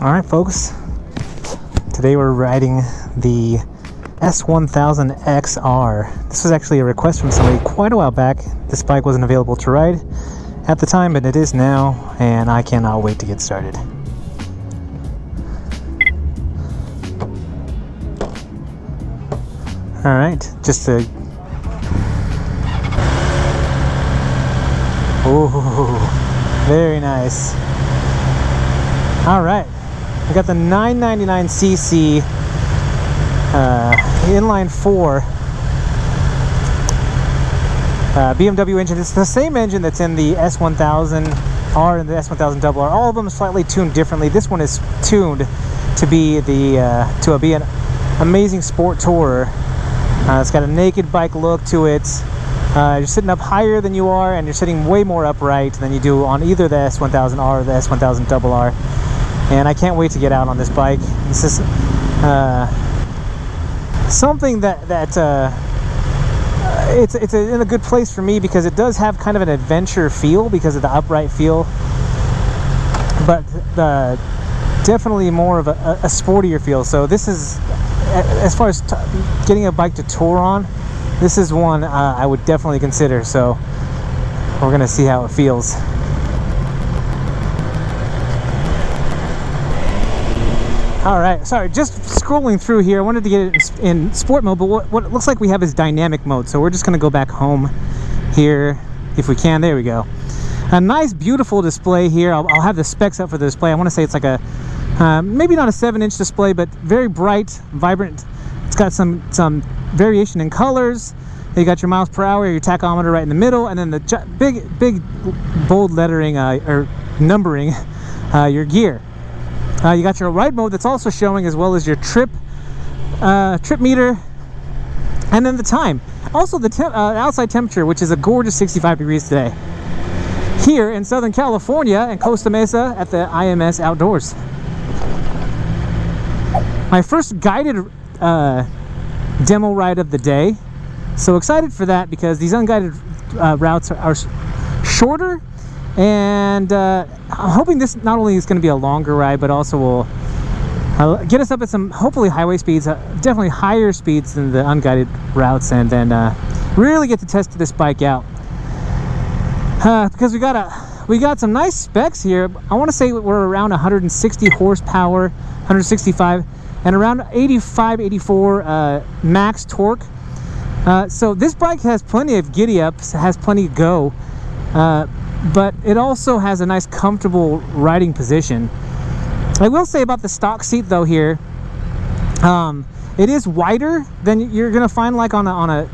Alright folks, today we're riding the S1000XR. This was actually a request from somebody quite a while back. This bike wasn't available to ride at the time, but it is now, and I cannot wait to get started. Alright, just to... Oh, very nice. Alright. We got the 999cc inline 4 BMW engine. It's the same engine that's in the S1000R and the S1000RR. All of them slightly tuned differently. This one is tuned to be an amazing sport tourer. It's got a naked bike look to it. You're sitting up higher than you are, and you're sitting way more upright than you do on either the S1000R or the S1000RR. And I can't wait to get out on this bike. This is something that it's in a good place for me because it does have kind of an adventure feel because of the upright feel, but definitely more of a sportier feel. So this is, as far as getting a bike to tour on, this is one I would definitely consider. So we're gonna see how it feels. All right, sorry, just scrolling through here. I wanted to get it in sport mode, but what it looks like we have is dynamic mode. So we're just gonna go back home here if we can. There we go. A nice, beautiful display here. I'll have the specs up for the display. I wanna say it's like a, maybe not a 7-inch display, but very bright, vibrant. It's got some variation in colors. You got your miles per hour, your tachometer right in the middle, and then the big bold lettering or numbering your gear. You got your ride mode that's also showing, as well as your trip meter, and then the time. Also the outside temperature, which is a gorgeous 65 degrees today here in Southern California and Costa Mesa at the IMS Outdoors. My first guided demo ride of the day. So excited for that because these unguided routes are shorter, and I'm hoping this not only is going to be a longer ride, but also will get us up at some hopefully highway speeds, definitely higher speeds than the unguided routes, and then really get to test this bike out because we got some nice specs here. I want to say we're around 160 horsepower, 165, and around 85, 84 max torque. So this bike has plenty of giddy ups, has plenty of go. But it also has a nice comfortable riding position. I will say about the stock seat though here, it is wider than you're gonna find like on a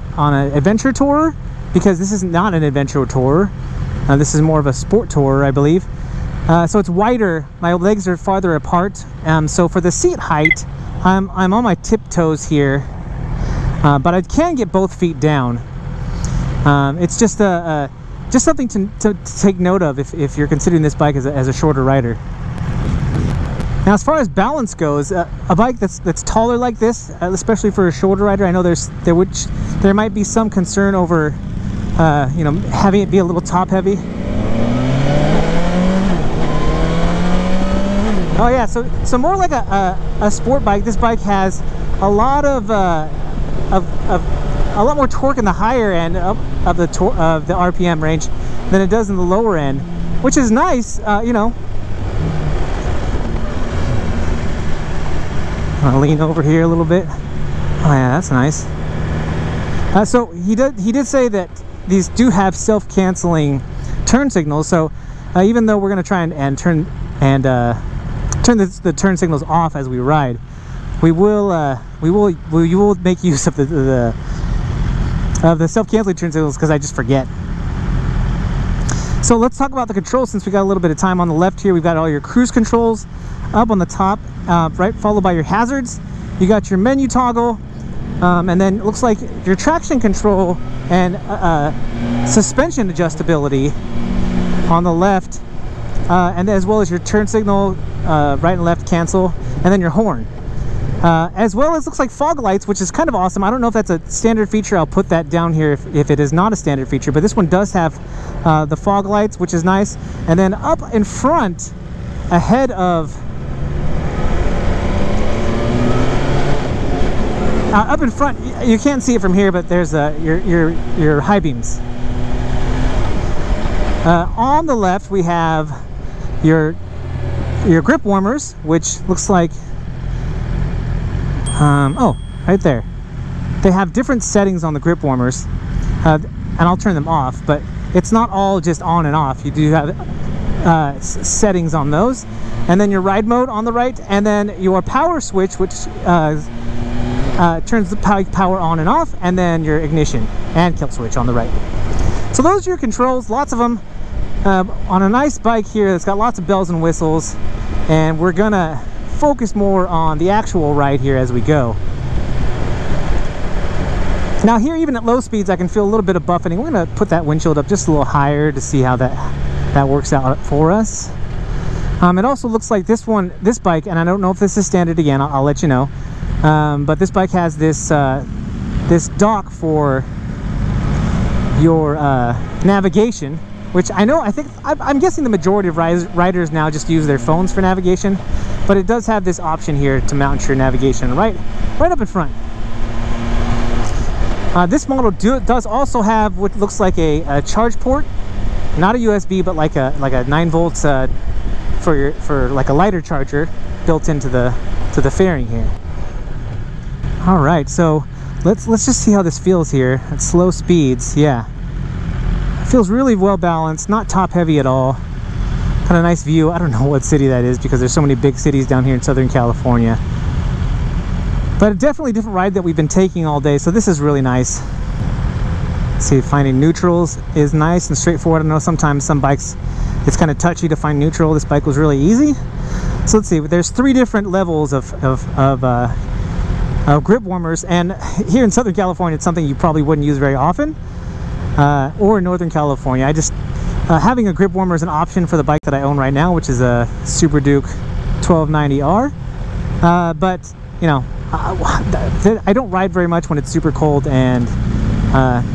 adventure tourer, because this is not an adventure tourer. This is more of a sport tourer, I believe. So it's wider. My legs are farther apart. So for the seat height, I'm on my tiptoes here, but I can get both feet down. It's just just something to take note of if you're considering this bike as a shorter rider. Now, as far as balance goes, a bike that's taller like this, especially for a shorter rider, I know there might be some concern over, you know, having it be a little top heavy. Oh yeah, so more like a sport bike. This bike has a lot of a lot more torque in the higher end of the RPM range than it does in the lower end, which is nice. You know, I'll lean over here a little bit. Oh yeah, that's nice. So he did say that these do have self-canceling turn signals. So even though we're going to try and turn the turn signals off as we ride, we will make use of the self-canceling turn signals, because I just forget. So let's talk about the controls since we got a little bit of time. On the left here, we've got all your cruise controls up on the top, right, followed by your hazards. You got your menu toggle, and then it looks like your traction control and suspension adjustability on the left, and as well as your turn signal, right and left cancel, and then your horn. As well as looks like fog lights, which is kind of awesome. I don't know if that's a standard feature. I'll put that down here if it is not a standard feature, but this one does have the fog lights, which is nice. And then up in front, ahead of Up in front, you can't see it from here, but there's your high beams. On the left, we have your grip warmers, which looks like, oh, right there. They have different settings on the grip warmers, and I'll turn them off, but it's not all just on and off. You do have settings on those, and then your ride mode on the right, and then your power switch, which turns the power on and off, and then your ignition and kill switch on the right. So those are your controls, lots of them, on a nice bike here that's got lots of bells and whistles, and we're gonna focus more on the actual ride here as we go. Now here, even at low speeds, I can feel a little bit of buffeting. We're gonna put that windshield up just a little higher to see how that works out for us. It also looks like this bike, and I don't know if this is standard again, I'll let you know, but this bike has this this dock for your navigation, which I'm guessing the majority of riders now just use their phones for navigation, but it does have this option here to mount your navigation right up in front. This model does also have what looks like a charge port, not a USB, but like a 9 volts for like a lighter charger built into the fairing here. All right, so let's just see how this feels here at slow speeds. Yeah, it feels really well balanced, not top heavy at all. Kind of nice view. I don't know what city that is because there's so many big cities down here in Southern California. But definitely a different ride that we've been taking all day, so this is really nice. See, finding neutrals is nice and straightforward. I know sometimes some bikes, it's kind of touchy to find neutral. This bike was really easy. So let's see, there's 3 different levels of grip warmers, and here in Southern California, it's something you probably wouldn't use very often, or in Northern California. I just, having a grip warmer is an option for the bike that I own right now, which is a Super Duke 1290R, but, you know, I don't ride very much when it's super cold, and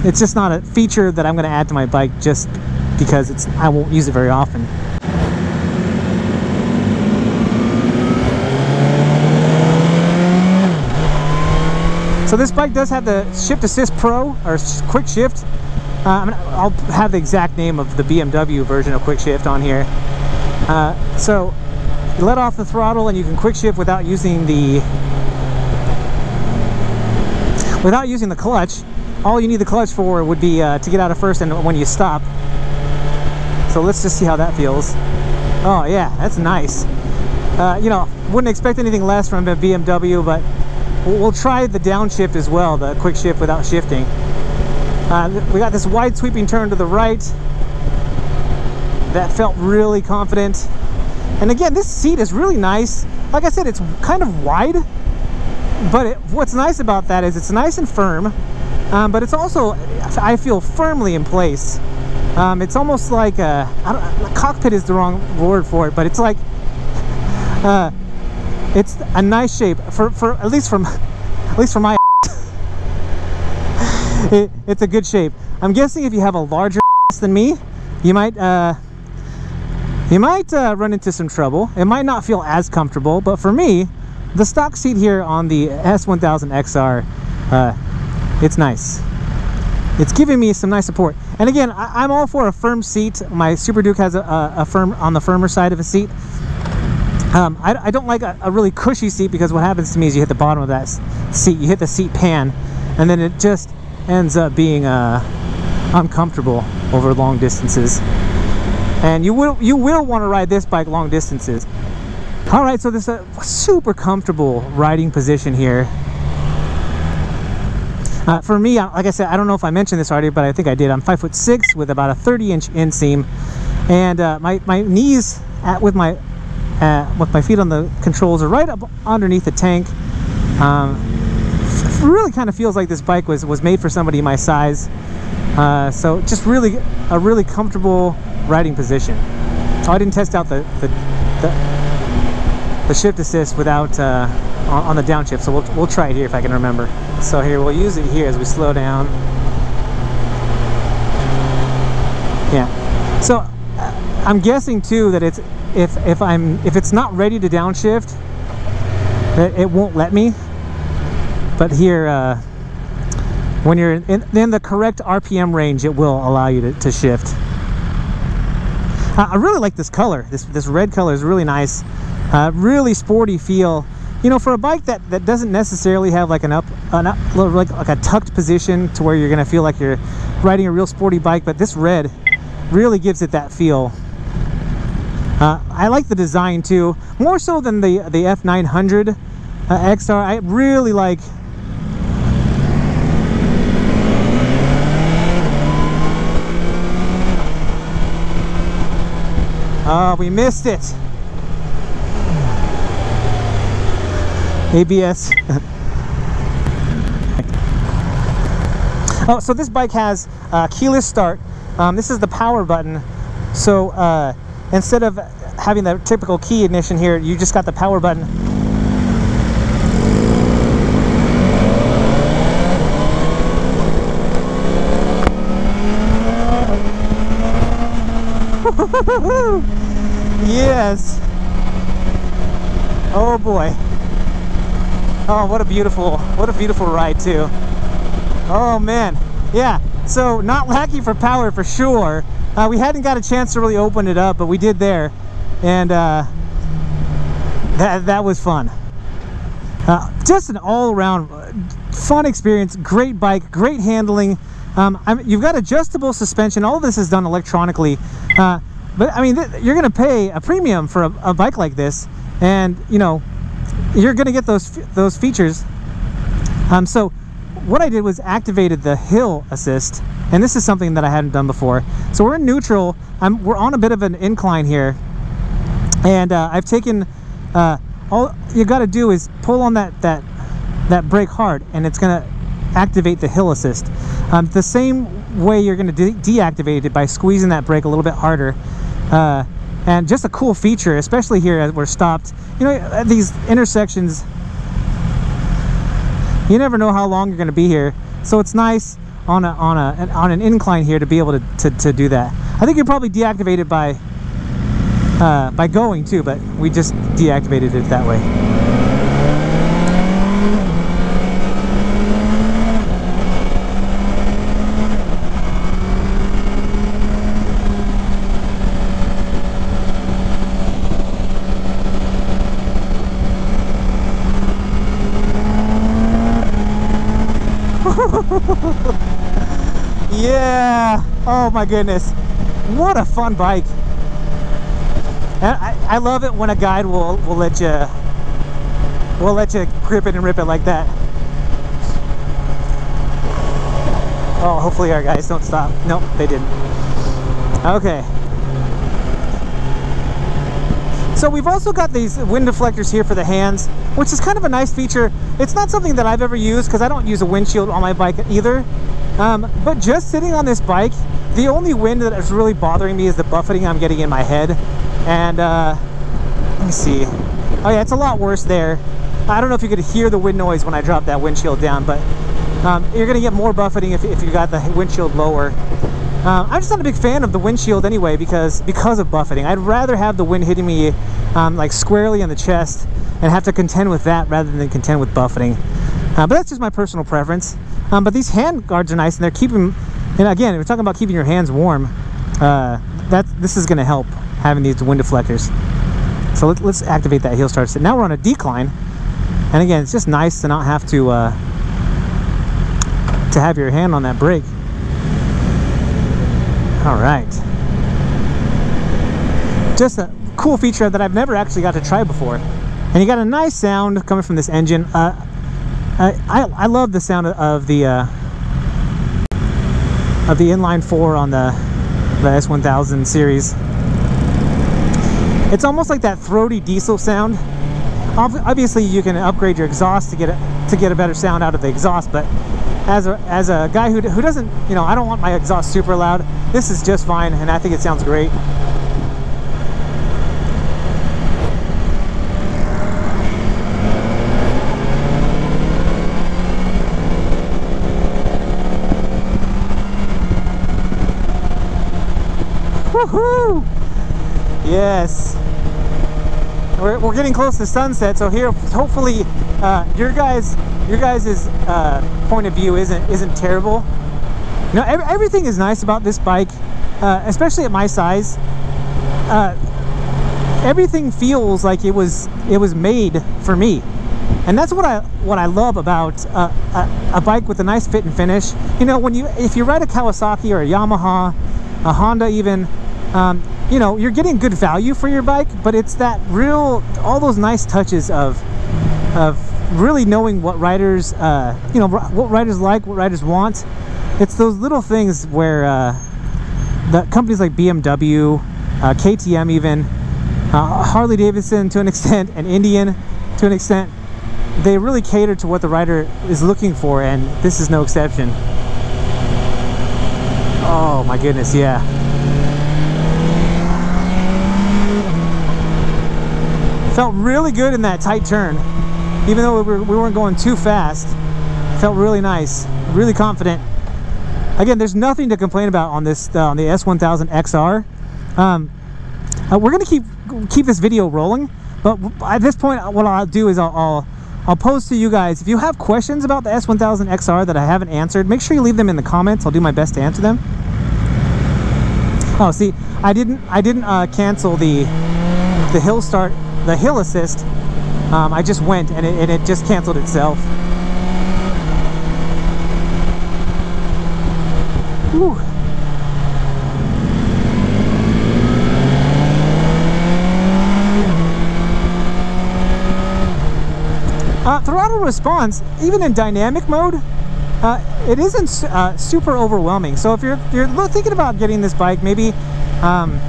it's just not a feature that I'm going to add to my bike just because I won't use it very often. So this bike does have the Shift Assist Pro, or Quick Shift. I'll have the exact name of the BMW version of Quick Shift on here. So you let off the throttle and you can quick shift without using the clutch. All you need the clutch for would be to get out of first and when you stop. So let's just see how that feels. Oh yeah, that's nice. You know, wouldn't expect anything less from a BMW, but we'll try the downshift as well, the quick shift without shifting. We got this wide sweeping turn to the right. That felt really confident. And again, this seat is really nice. Like I said, it's kind of wide, but what's nice about that is it's nice and firm, but it's also, I feel, firmly in place. It's almost like cockpit is the wrong word for it, but it's like it's a nice shape for at least for my it's a good shape. I'm guessing if you have a larger than me, you might run into some trouble. It might not feel as comfortable, but for me, the stock seat here on the S1000XR, it's nice. It's giving me some nice support. And again, I'm all for a firm seat. My Super Duke has a firm, on the firmer side of a seat. I don't like a really cushy seat, because what happens to me is you hit the bottom of that seat, you hit the seat pan, and then it just ends up being uncomfortable over long distances. And you will want to ride this bike long distances. All right, so this is a super comfortable riding position here. For me, like I said, I don't know if I mentioned this already, but I think I did. I'm 5'6" with about a 30-inch inseam, and my knees with my feet on the controls are right up underneath the tank. Really kind of feels like this bike was made for somebody my size. So just really a really comfortable riding position. So I didn't test out the shift assist without on the downshift, so we'll try it here if I can remember. So here, we'll use it here as we slow down. Yeah. So I'm guessing too that it's if it's not ready to downshift, that it won't let me. But here, when you're in the correct RPM range, it will allow you to shift. I really like this color. This red color is really nice. Really sporty feel. You know, for a bike that doesn't necessarily have like like a tucked position to where you're gonna feel like you're riding a real sporty bike, but this red really gives it that feel. I like the design too, more so than the F900 XR. I really like. Oh, we missed it. ABS. Oh, so this bike has keyless start. This is the power button. So instead of having the typical key ignition here, you just got the power button. Yes. Oh boy. Oh, what a beautiful ride too. Oh man. Yeah, so not lacking for power for sure. We hadn't got a chance to really open it up, but we did there, and that was fun. Just an all-around fun experience. Great bike, great handling. You've got adjustable suspension. All of this is done electronically, but I mean, you're going to pay a premium for a bike like this, and you know you're going to get those features. So what I did was activated the hill assist, and this is something that I hadn't done before. So we're in neutral. We're on a bit of an incline here, and I've taken all you got to do is pull on that brake hard, and it's going to activate the hill assist. The same way you're going to deactivate it by squeezing that brake a little bit harder. And just a cool feature, especially here as we're stopped. You know, at these intersections, you never know how long you're going to be here, so it's nice on an incline here to be able to do that. I think you probably deactivate it by going too, but we just deactivated it that way. Yeah, oh my goodness, what a fun bike. And I love it when a guide will let you grip it and rip it like that. Oh, hopefully our guys don't stop. Nope, they didn't. Okay, so we've also got these wind deflectors here for the hands, which is kind of a nice feature. It's not something that I've ever used because I don't use a windshield on my bike either. But just sitting on this bike, the only wind that is really bothering me is the buffeting I'm getting in my head. And let me see. Oh yeah, it's a lot worse there. I don't know if you could hear the wind noise when I dropped that windshield down, but you're gonna get more buffeting if you got the windshield lower. I'm just not a big fan of the windshield anyway because of buffeting. I'd rather have the wind hitting me like squarely in the chest and have to contend with that rather than contend with buffeting. But that's just my personal preference. But these hand guards are nice, and they're keeping, and again, we're talking about keeping your hands warm. This is going to help, having these wind deflectors. So let's activate that heel start. So now we're on a decline, and again, it's just nice to not have to have your hand on that brake. All right, just a cool feature that I've never actually got to try before, and you got a nice sound coming from this engine. I love the sound of the inline 4 on the S1000 series. It's almost like that throaty diesel sound. Obviously, you can upgrade your exhaust to get a better sound out of the exhaust, but as a guy who doesn't, you know, I don't want my exhaust super loud. This is just fine, and I think it sounds great. Woohoo! Yes, we're getting close to sunset, so here hopefully your guys your guys' point of view isn't terrible. You know, everything is nice about this bike, especially at my size. Everything feels like it was made for me, and that's what I love about a bike with a nice fit and finish. You know, if you ride a Kawasaki or a Yamaha, a Honda even, you know, you're getting good value for your bike, but it's that all those nice touches of really knowing what riders, you know, what riders like, what riders want. It's those little things where the companies like BMW, KTM even, Harley Davidson to an extent, and Indian to an extent, they really cater to what the rider is looking for, and this is no exception. Oh my goodness, yeah. Felt really good in that tight turn. Even though we weren't going too fast, felt really nice, really confident. Again, there's nothing to complain about on this on the S1000 XR. We're gonna keep this video rolling, but at this point, what I'll do is I'll pose to you guys. If you have questions about the S1000 XR that I haven't answered, make sure you leave them in the comments. I'll do my best to answer them. Oh, see, I didn't cancel the hill start, the hill assist. I just went and it just canceled itself. Whew. Throttle response, even in dynamic mode, it isn't super overwhelming. So if you're thinking about getting this bike, maybe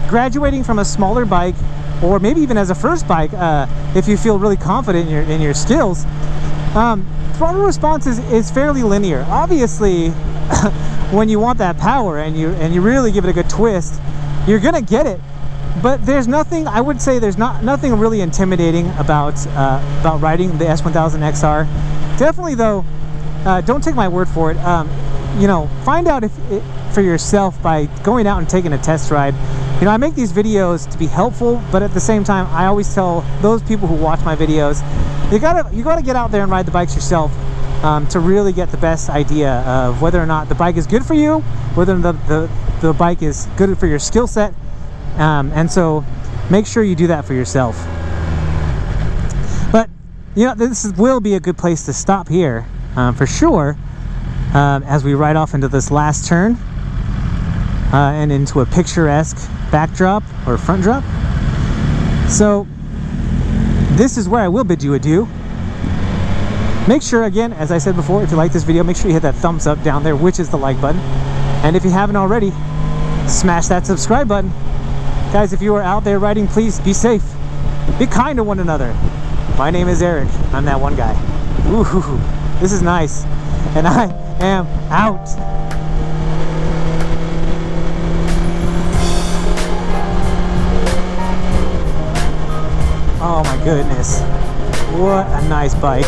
graduating from a smaller bike, or maybe even as a first bike, if you feel really confident in your skills, throttle response is fairly linear. Obviously, when you want that power and you really give it a good twist, you're gonna get it. But there's nothing, I would say there's nothing really intimidating about riding the S1000 XR. Definitely though, don't take my word for it. You know, find out for yourself by going out and taking a test ride. You know, I make these videos to be helpful, but at the same time, I always tell those people who watch my videos, you gotta get out there and ride the bikes yourself to really get the best idea of whether or not the bike is good for you, whether the bike is good for your skill set. And so make sure you do that for yourself. But you know, this will be a good place to stop here for sure, as we ride off into this last turn and into a picturesque backdrop or front drop. So this is where I will bid you adieu. Make sure, again, as I said before, if you like this video, make sure you hit that thumbs up down there, which is the like button. And if you haven't already, smash that subscribe button. Guys, if you are out there riding, please be safe. Be kind to one another. My name is Eric. I'm that one guy. Ooh, this is nice. And I am out. Oh my goodness. What a nice bike.